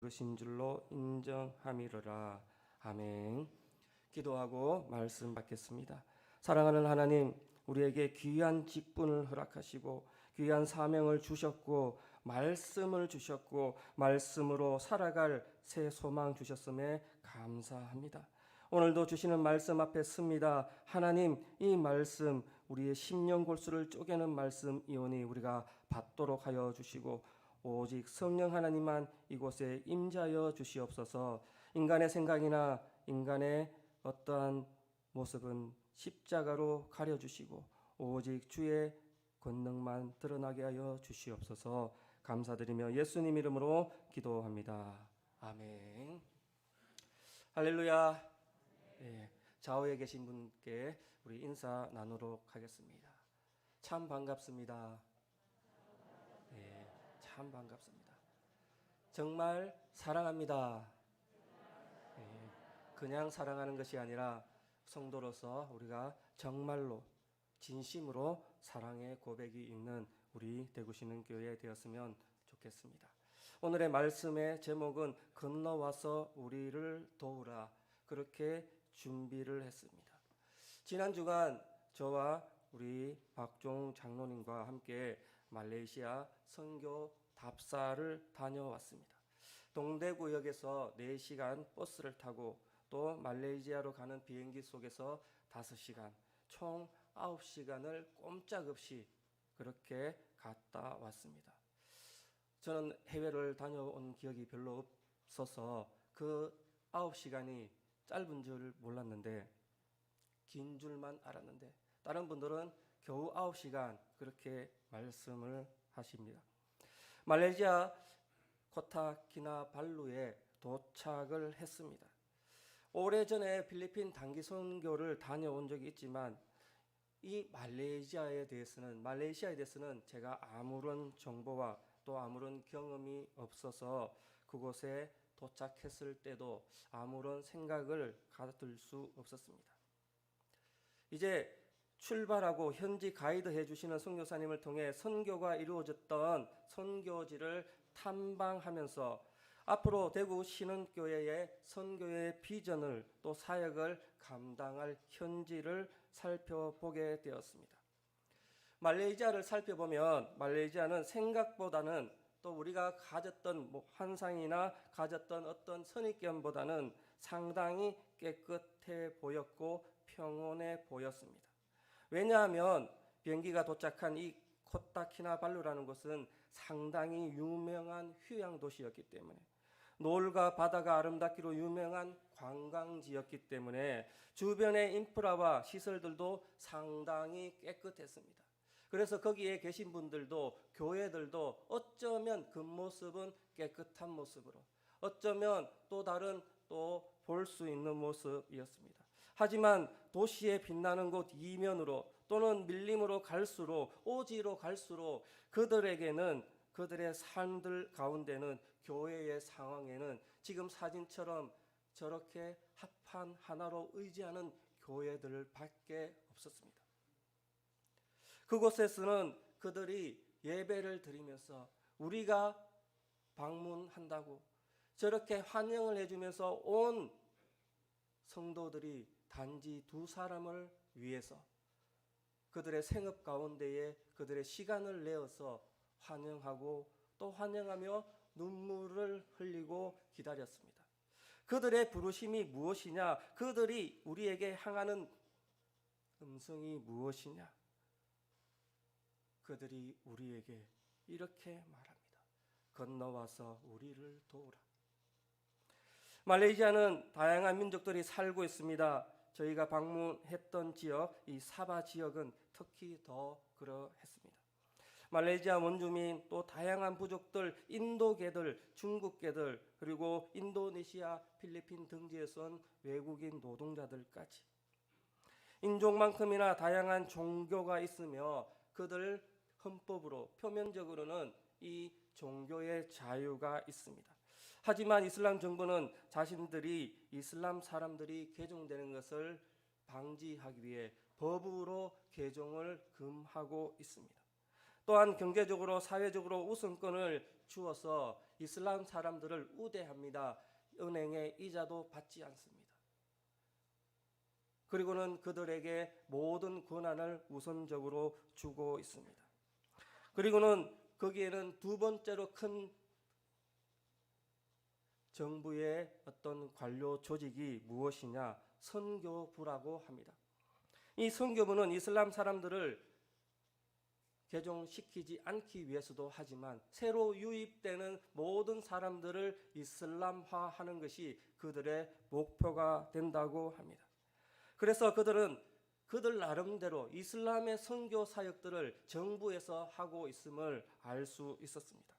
것인 줄로 인정함이로라. 아멘. 기도하고 말씀 받겠습니다. 사랑하는 하나님, 우리에게 귀한 직분을 허락하시고 귀한 사명을 주셨고 말씀을 주셨고 말씀으로 살아갈 새 소망 주셨음에 감사합니다. 오늘도 주시는 말씀 앞에 섭니다. 하나님, 이 말씀 우리의 심령 골수를 쪼개는 말씀이오니 우리가 받도록 하여 주시고 오직 성령 하나님만 이곳에 임재하여 주시옵소서. 인간의 생각이나 인간의 어떠한 모습은 십자가로 가려주시고 오직 주의 권능만 드러나게 하여 주시옵소서. 감사드리며 예수님 이름으로 기도합니다. 아멘. 할렐루야. 네, 좌우에 계신 분께 우리 인사 나누도록 하겠습니다. 참 반갑습니다. 네, 참 반갑습니다. 정말 사랑합니다. 네, 그냥 사랑하는 것이 아니라 성도로서 우리가 정말로 진심으로 사랑의 고백이 있는 우리 대구시는 교회 되었으면 좋겠습니다. 오늘의 말씀의 제목은 건너와서 우리를 도우라, 그렇게 준비를 했습니다. 지난 주간 저와 우리 박종 장로님과 함께 말레이시아 선교 답사를 다녀왔습니다. 동대구역에서 4시간 버스를 타고 또 말레이시아로 가는 비행기 속에서 5시간, 총 9시간을 꼼짝없이 그렇게 갔다 왔습니다. 저는 해외를 다녀온 기억이 별로 없어서 그 9시간이 짧은 줄 몰랐는데 긴 줄만 알았는데 다른 분들은 겨우 9시간 그렇게 말씀을 하십니다. 말레이시아 코타키나발루에 도착을 했습니다. 오래전에 필리핀 단기 선교를 다녀온 적이 있지만 이 말레이시아에 대해서는 제가 아무런 정보와 또 아무런 경험이 없어서 그곳에 도착했을 때도 아무런 생각을 가질 수 없었습니다. 이제 출발하고 현지 가이드 해주시는 선교사님을 통해 선교가 이루어졌던 선교지를 탐방하면서 앞으로 대구 신흥교회의 선교의 비전을 또 사역을 감당할 현지를 살펴보게 되었습니다. 말레이시아를 살펴보면 말레이시아는 생각보다는 또 우리가 가졌던 환상이나 가졌던 어떤 선입견보다는 상당히 깨끗해 보였고 평온해 보였습니다. 왜냐하면 비행기가 도착한 이 코타키나발루라는 곳은 상당히 유명한 휴양 도시였기 때문에, 노을과 바다가 아름답기로 유명한 관광지였기 때문에 주변의 인프라와 시설들도 상당히 깨끗했습니다. 그래서 거기에 계신 분들도 교회들도 어쩌면 겉모습은 깨끗한 모습으로, 어쩌면 또 다른 또 볼 수 있는 모습이었습니다. 하지만 도시에 빛나는 곳 이면으로 또는 밀림으로 갈수록, 오지로 갈수록 그들에게는, 그들의 삶들 가운데는, 교회의 상황에는 지금 사진처럼 저렇게 합한 하나로 의지하는 교회들 밖에 없었습니다. 그곳에서는 그들이 예배를 드리면서 우리가 방문한다고 저렇게 환영을 해주면서 온 성도들이 단지 2사람을 위해서 그들의 생업 가운데에 그들의 시간을 내어서 환영하고 또 환영하며 눈물을 흘리고 기다렸습니다. 그들의 부르심이 무엇이냐? 그들이 우리에게 향하는 음성이 무엇이냐? 그들이 우리에게 이렇게 말합니다. 건너와서 우리를 도우라. 말레이시아는 다양한 민족들이 살고 있습니다. 저희가 방문했던 지역, 이 사바 지역은 특히 더 그러했습니다. 말레이시아 원주민, 또 다양한 부족들, 인도계들, 중국계들, 그리고 인도네시아, 필리핀 등지에서 온 외국인 노동자들까지 인종만큼이나 다양한 종교가 있으며 그들 헌법으로 표면적으로는 이 종교의 자유가 있습니다. 하지만 이슬람 정부는 자신들이 이슬람 사람들이 개종되는 것을 방지하기 위해 법으로 개종을 금하고 있습니다. 또한 경제적으로 사회적으로 우선권을 주어서 이슬람 사람들을 우대합니다. 은행의 이자도 받지 않습니다. 그리고는 그들에게 모든 권한을 우선적으로 주고 있습니다. 그리고는 거기에는 두 번째로 큰 정부의 어떤 관료 조직이 무엇이냐? 선교부라고 합니다. 이 선교부는 이슬람 사람들을 개종시키지 않기 위해서도 하지만 새로 유입되는 모든 사람들을 이슬람화하는 것이 그들의 목표가 된다고 합니다. 그래서 그들은 그들 나름대로 이슬람의 선교 사역들을 정부에서 하고 있음을 알 수 있었습니다.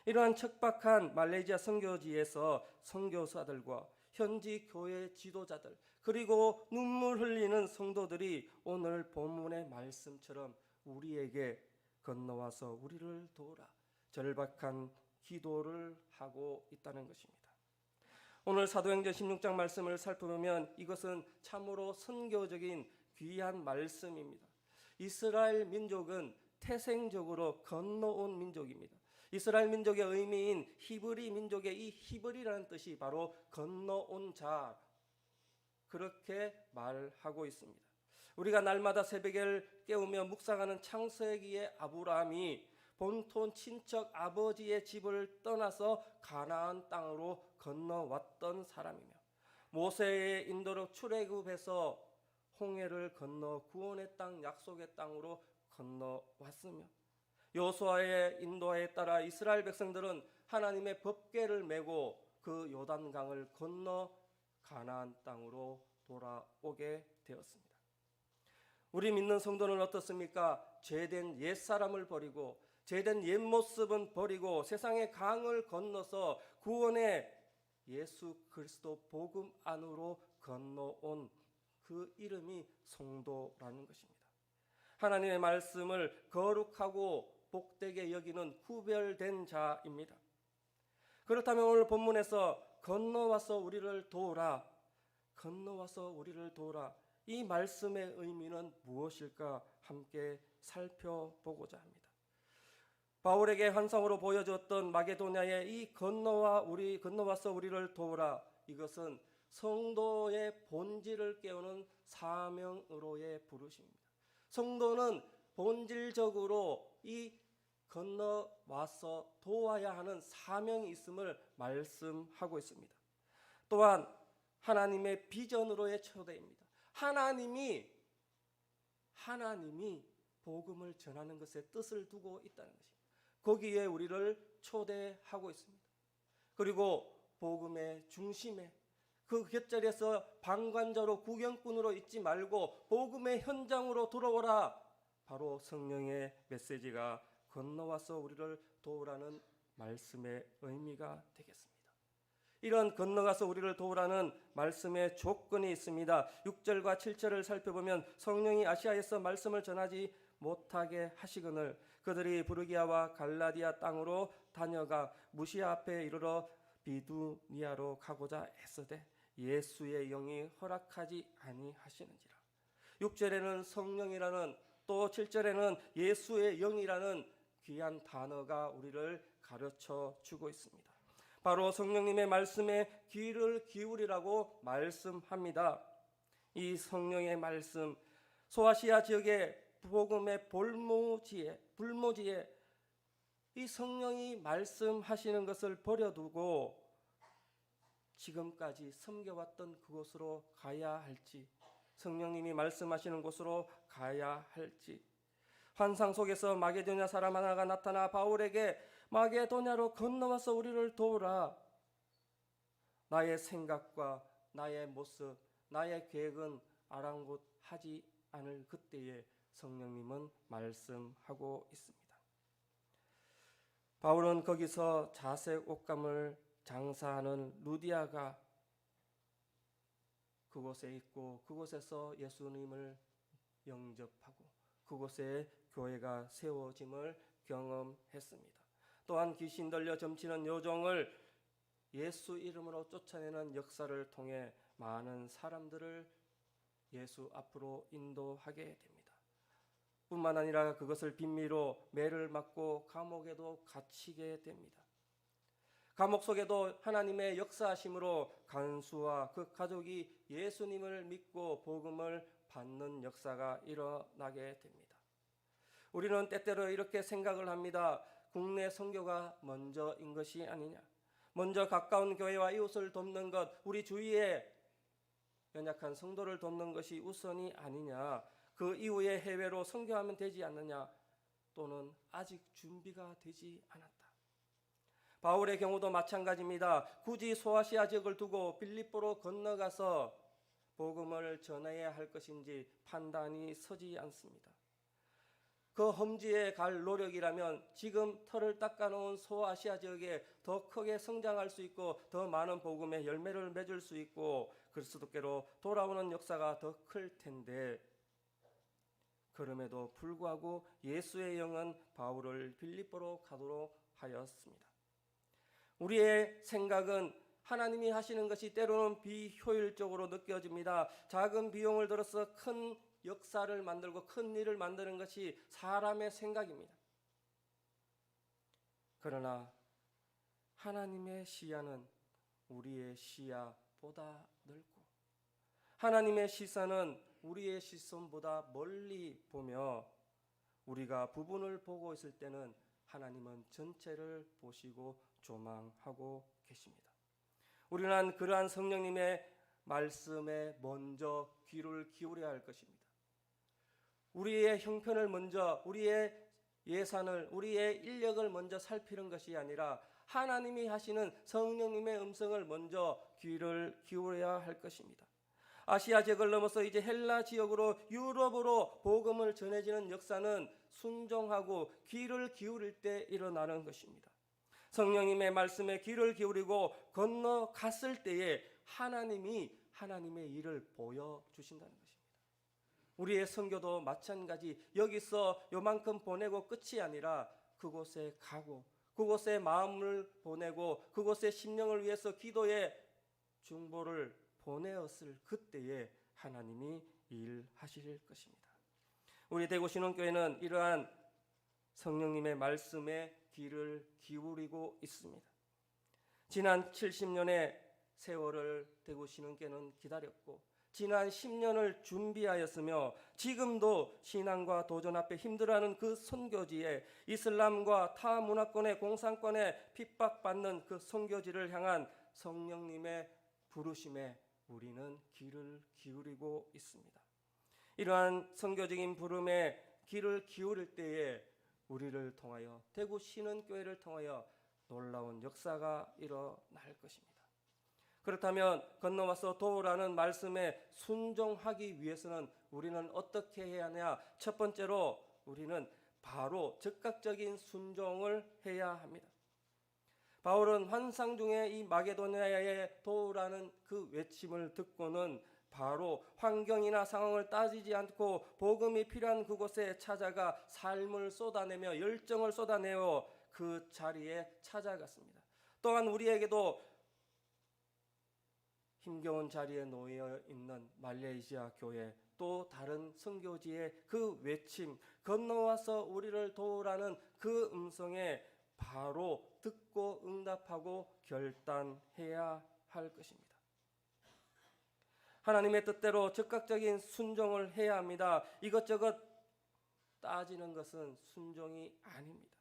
이러한 척박한 말레이시아 선교지에서 선교사들과 현지 교회 지도자들 그리고 눈물 흘리는 성도들이 오늘 본문의 말씀처럼 우리에게 건너와서 우리를 도우라 절박한 기도를 하고 있다는 것입니다. 오늘 사도행전 16장 말씀을 살펴보면 이것은 참으로 선교적인 귀한 말씀입니다. 이스라엘 민족은 태생적으로 건너온 민족입니다. 이스라엘 민족의 의미인 히브리 민족의 이 히브리라는 뜻이 바로 건너온 자, 그렇게 말하고 있습니다. 우리가 날마다 새벽을 깨우며 묵상하는 창세기의 아브라함이 본토 친척 아버지의 집을 떠나서 가나안 땅으로 건너왔던 사람이며, 모세의 인도로 출애굽해서 홍해를 건너 구원의 땅 약속의 땅으로 건너왔으며, 여호수아의 인도에 따라 이스라엘 백성들은 하나님의 법궤를 메고 그 요단강을 건너 가나안 땅으로 돌아오게 되었습니다. 우리 믿는 성도는 어떻습니까? 죄된 옛사람을 버리고 죄된 옛모습은 버리고 세상의 강을 건너서 구원의 예수 그리스도 복음 안으로 건너온 그 이름이 성도라는 것입니다. 하나님의 말씀을 거룩하고 복되게 여기는 구별된 자입니다. 그렇다면 오늘 본문에서 건너와서 우리를 도우라, 건너와서 우리를 도우라, 이 말씀의 의미는 무엇일까 함께 살펴보고자 합니다. 바울에게 환상으로 보여줬던 마게도냐의 이 건너와서 우리를 도우라, 이것은 성도의 본질을 깨우는 사명으로의 부르심입니다. 성도는 본질적으로 이 건너와서 도와야 하는 사명이 있음을 말씀하고 있습니다. 또한 하나님의 비전으로의 초대입니다. 하나님이 복음을 전하는 것에 뜻을 두고 있다는 것입니다. 거기에 우리를 초대하고 있습니다. 그리고 복음의 중심에 그 곁자리에서 방관자로 구경꾼으로 있지 말고 복음의 현장으로 돌아오라. 바로 성령의 메시지가 건너와서 우리를 도우라는 말씀의 의미가 되겠습니다. 이런 건너가서 우리를 도우라는 말씀의 조건이 있습니다. 6절과 7절을 살펴보면 성령이 아시아에서 말씀을 전하지 못하게 하시거늘 그들이 부르기아와 갈라디아 땅으로 다녀가 무시아 앞에 이르러 비두니아로 가고자 애쓰되 예수의 영이 허락하지 아니하시는지라. 6절에는 성령이라는, 또 7절에는 예수의 영이라는 귀한 단어가 우리를 가르쳐 주고 있습니다. 바로 성령님의 말씀에 귀를 기울이라고 말씀합니다. 이 성령의 말씀, 소아시아 지역의 복음의 불모지에 이 성령이 말씀하시는 것을 버려두고 지금까지 섬겨왔던 그곳으로 가야 할지, 성령님이 말씀하시는 곳으로 가야 할지, 환상 속에서 마게도냐 사람 하나가 나타나 바울에게 마게도냐로 건너와서 우리를 도우라. 나의 생각과 나의 모습, 나의 계획은 아랑곳하지 않을 그때에 성령님은 말씀하고 있습니다. 바울은 거기서 자색 옷감을 장사하는 루디아가 그곳에 있고 그곳에서 예수님을 영접하고 그곳에 교회가 세워짐을 경험했습니다. 또한 귀신 들려 점치는 여종을 예수 이름으로 쫓아내는 역사를 통해 많은 사람들을 예수 앞으로 인도하게 됩니다. 뿐만 아니라 그것을 빈미로 매를 맞고 감옥에도 갇히게 됩니다. 감옥 속에도 하나님의 역사하심으로 간수와 그 가족이 예수님을 믿고 복음을 받는 역사가 일어나게 됩니다. 우리는 때때로 이렇게 생각을 합니다. 국내 선교가 먼저인 것이 아니냐. 먼저 가까운 교회와 이웃을 돕는 것, 우리 주위에 연약한 성도를 돕는 것이 우선이 아니냐. 그 이후에 해외로 선교하면 되지 않느냐. 또는 아직 준비가 되지 않았다. 바울의 경우도 마찬가지입니다. 굳이 소아시아 지역을 두고 빌립보로 건너가서 복음을 전해야 할 것인지 판단이 서지 않습니다. 그 험지에 갈 노력이라면 지금 털을 닦아놓은 소아시아 지역에 더 크게 성장할 수 있고 더 많은 복음의 열매를 맺을 수 있고 그리스도께로 돌아오는 역사가 더 클 텐데, 그럼에도 불구하고 예수의 영은 바울을 빌립보로 가도록 하였습니다. 우리의 생각은 하나님이 하시는 것이 때로는 비효율적으로 느껴집니다. 작은 비용을 들어서 큰 역사를 만들고 큰 일을 만드는 것이 사람의 생각입니다. 그러나 하나님의 시야는 우리의 시야보다 넓고 하나님의 시선은 우리의 시선보다 멀리 보며 우리가 부분을 보고 있을 때는 하나님은 전체를 보시고 조망하고 계십니다. 우리는 그러한 성령님의 말씀에 먼저 귀를 기울여야 할 것입니다. 우리의 형편을 먼저, 우리의 예산을, 우리의 인력을 먼저 살피는 것이 아니라 하나님이 하시는 성령님의 음성을 먼저 귀를 기울여야 할 것입니다. 아시아 지역을 넘어서 이제 헬라 지역으로 유럽으로 복음을 전해지는 역사는 순종하고 귀를 기울일 때 일어나는 것입니다. 성령님의 말씀에 귀를 기울이고 건너갔을 때에 하나님이 하나님의 일을 보여주신다는 것입니다. 우리의 선교도 마찬가지, 여기서 요만큼 보내고 끝이 아니라 그곳에 가고 그곳에 마음을 보내고 그곳에 심령을 위해서 기도의 중보를 보내었을 그때에 하나님이 일하실 것입니다. 우리 대구신흥교회는 이러한 성령님의 말씀에 귀를 기울이고 있습니다. 지난 70년의 세월을 대구신흥교회는 기다렸고 지난 10년을 준비하였으며 지금도 신앙과 도전 앞에 힘들어하는 그 선교지에 이슬람과 타 문화권의 공산권에 핍박받는 그 선교지를 향한 성령님의 부르심에 우리는 귀를 기울이고 있습니다. 이러한 선교적인 부름에 귀를 기울일 때에 우리를 통하여 대구 신흥교회를 통하여 놀라운 역사가 일어날 것입니다. 그렇다면 건너와서 도우라는 말씀에 순종하기 위해서는 우리는 어떻게 해야 하냐? 첫 번째로 우리는 바로 즉각적인 순종을 해야 합니다. 바울은 환상 중에 이 마게도냐에 도우라는 그 외침을 듣고는 바로 환경이나 상황을 따지지 않고 복음이 필요한 그곳에 찾아가 삶을 쏟아내며 열정을 쏟아내어 그 자리에 찾아갔습니다. 또한 우리에게도 힘겨운 자리에 놓여 있는 말레이시아 교회 또 다른 선교지의 그 외침, 건너와서 우리를 도우라는 그 음성에 바로 듣고 응답하고 결단해야 할 것입니다. 하나님의 뜻대로 즉각적인 순종을 해야 합니다. 이것저것 따지는 것은 순종이 아닙니다.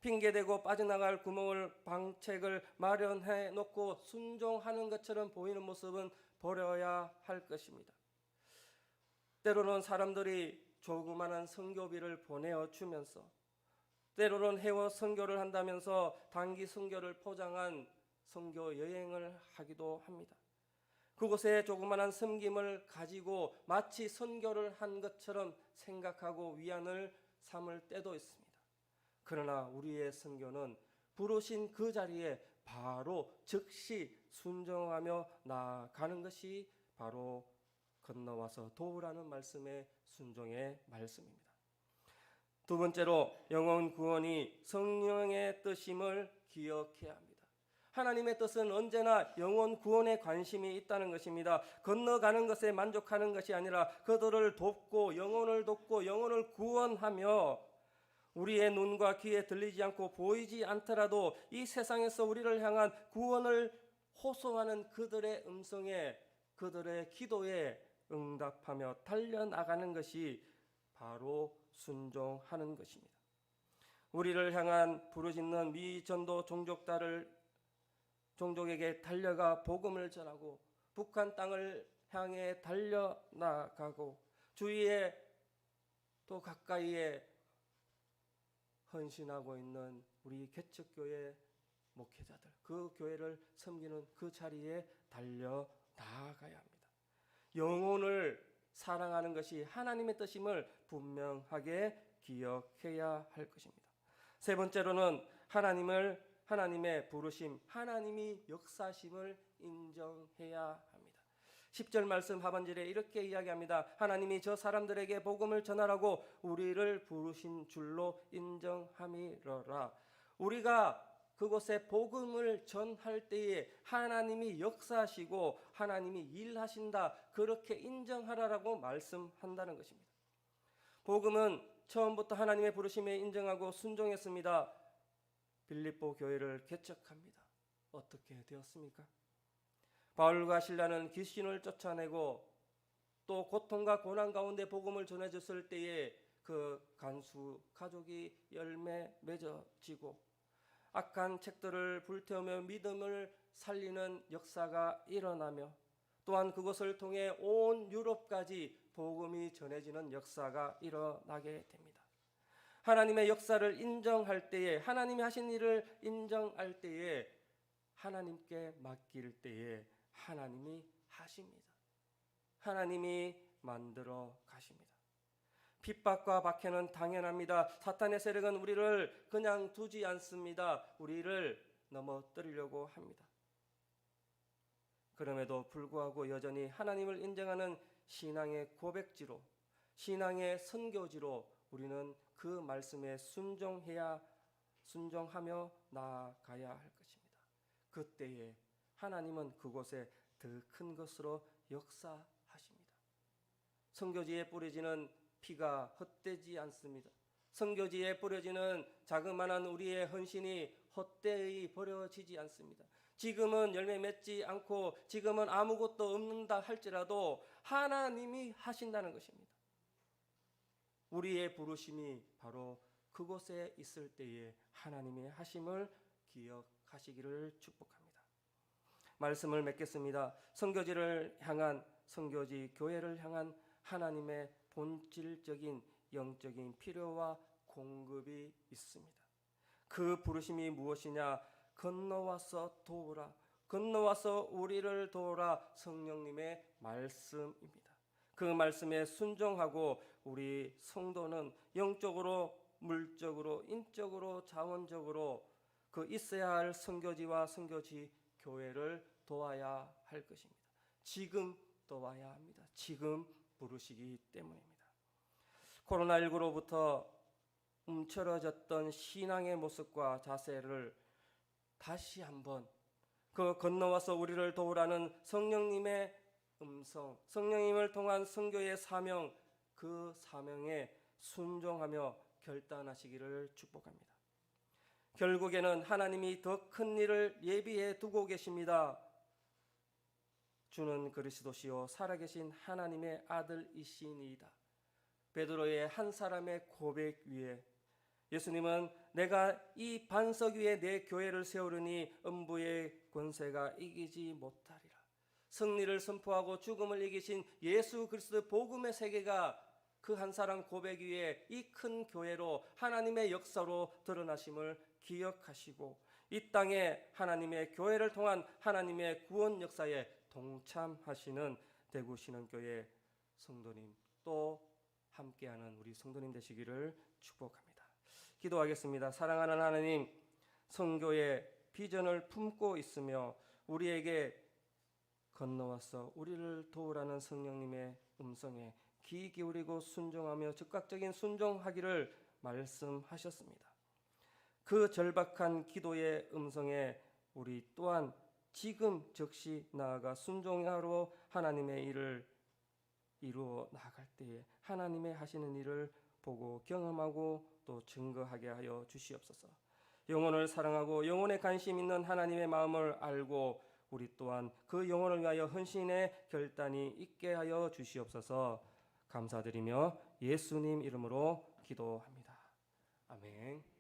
핑계대고 빠져나갈 구멍을 방책을 마련해 놓고 순종하는 것처럼 보이는 모습은 버려야 할 것입니다. 때로는 사람들이 조그마한 선교비를 보내주면서 때로는 해외 선교를 한다면서 단기 선교를 포장한 선교 여행을 하기도 합니다. 그곳에 조그마한 섬김을 가지고 마치 선교를 한 것처럼 생각하고 위안을 삼을 때도 있습니다. 그러나 우리의 선교는 부르신 그 자리에 바로 즉시 순종하며 나아가는 것이 바로 건너와서 도우라는 말씀의 순종의 말씀입니다. 두 번째로 영혼 구원이 성령의 뜻임을 기억해야 합니다. 하나님의 뜻은 언제나 영혼 구원에 관심이 있다는 것입니다. 건너가는 것에 만족하는 것이 아니라 그들을 돕고 영혼을 구원하며 우리의 눈과 귀에 들리지 않고 보이지 않더라도 이 세상에서 우리를 향한 구원을 호소하는 그들의 음성에, 그들의 기도에 응답하며 달려나가는 것이 바로 순종하는 것입니다. 우리를 향한 부르짖는 미전도 종족에게 달려가 복음을 전하고 북한 땅을 향해 달려나가고 주위에 또 가까이에 헌신하고 있는 우리 개척교회 목회자들, 그 교회를 섬기는 그 자리에 달려 나아가야 합니다. 영혼을 사랑하는 것이 하나님의 뜻임을 분명하게 기억해야 할 것입니다. 세 번째로는 하나님의 부르심, 하나님이 역사심을 인정해야 합니다. 10절 말씀 하반절에 이렇게 이야기합니다. 하나님이 저 사람들에게 복음을 전하라고 우리를 부르신 줄로 인정함이러라. 우리가 그곳에 복음을 전할 때에 하나님이 역사하시고 하나님이 일하신다, 그렇게 인정하라라고 말씀한다는 것입니다. 복음은 처음부터 하나님의 부르심에 인정하고 순종했습니다. 빌립보 교회를 개척합니다. 어떻게 되었습니까? 바울과 실라는 귀신을 쫓아내고 또 고통과 고난 가운데 복음을 전해줬을 때에 그 간수 가족이 열매 맺어지고 악한 책들을 불태우며 믿음을 살리는 역사가 일어나며 또한 그것을 통해 온 유럽까지 복음이 전해지는 역사가 일어나게 됩니다. 하나님의 역사를 인정할 때에, 하나님이 하신 일을 인정할 때에, 하나님께 맡길 때에 하나님이 하십니다. 하나님이 만들어 가십니다. 핍박과 박해는 당연합니다. 사탄의 세력은 우리를 그냥 두지 않습니다. 우리를 넘어뜨리려고 합니다. 그럼에도 불구하고 여전히 하나님을 인정하는 신앙의 고백지로, 신앙의 선교지로 우리는 그 말씀에 순종하며 나아가야 할 것입니다. 그때에 하나님은 그곳에 더 큰 것으로 역사하십니다. 선교지에 뿌려지는 피가 헛되지 않습니다. 선교지에 뿌려지는 자그마한 우리의 헌신이 헛되이 버려지지 않습니다. 지금은 열매 맺지 않고 지금은 아무것도 없는다 할지라도 하나님이 하신다는 것입니다. 우리의 부르심이 바로 그곳에 있을 때에 하나님의 하심을 기억하시기를 축복합니다. 말씀을 맺겠습니다. 선교지를 향한, 선교지 교회를 향한 하나님의 본질적인 영적인 필요와 공급이 있습니다. 그 부르심이 무엇이냐? 건너와서 도우라, 건너와서 우리를 도우라, 성령님의 말씀입니다. 그 말씀에 순종하고 우리 성도는 영적으로, 물적으로, 인적으로, 자원적으로 그 있어야 할 선교지와 선교지 교회를 도와야 할 것입니다. 지금 도와야 합니다. 지금 부르시기 때문입니다. 코로나19로부터 움츠러졌던 신앙의 모습과 자세를 다시 한번 그 건너와서 우리를 도우라는 성령님의 음성, 성령님을 통한 선교의 사명, 그 사명에 순종하며 결단하시기를 축복합니다. 결국에는 하나님이 더 큰 일을 예비해 두고 계십니다. 주는 그리스도시요 살아계신 하나님의 아들이시니이다. 베드로의 한 사람의 고백 위에 예수님은 내가 이 반석 위에 내 교회를 세우려니 음부의 권세가 이기지 못하리라. 승리를 선포하고 죽음을 이기신 예수 그리스도의 복음의 세계가 그 한 사람 고백 위에 이 큰 교회로 하나님의 역사로 드러나심을 기억하시고 이 땅에 하나님의 교회를 통한 하나님의 구원 역사에 동참하시는 대구신앙교회 성도님, 또 함께하는 우리 성도님 되시기를 축복합니다. 기도하겠습니다. 사랑하는 하나님, 선교의 비전을 품고 있으며 우리에게 건너와서 우리를 도우라는 성령님의 음성에 귀 기울이고 순종하며 즉각적인 순종하기를 말씀하셨습니다. 그 절박한 기도의 음성에 우리 또한 지금 즉시 나아가 순종하러 하나님의 일을 이루어 나아갈 때에 하나님의 하시는 일을 보고 경험하고 또 증거하게 하여 주시옵소서. 영혼을 사랑하고 영혼에 관심 있는 하나님의 마음을 알고 우리 또한 그 영혼을 위하여 헌신의 결단이 있게 하여 주시옵소서. 감사드리며 예수님 이름으로 기도합니다. 아멘.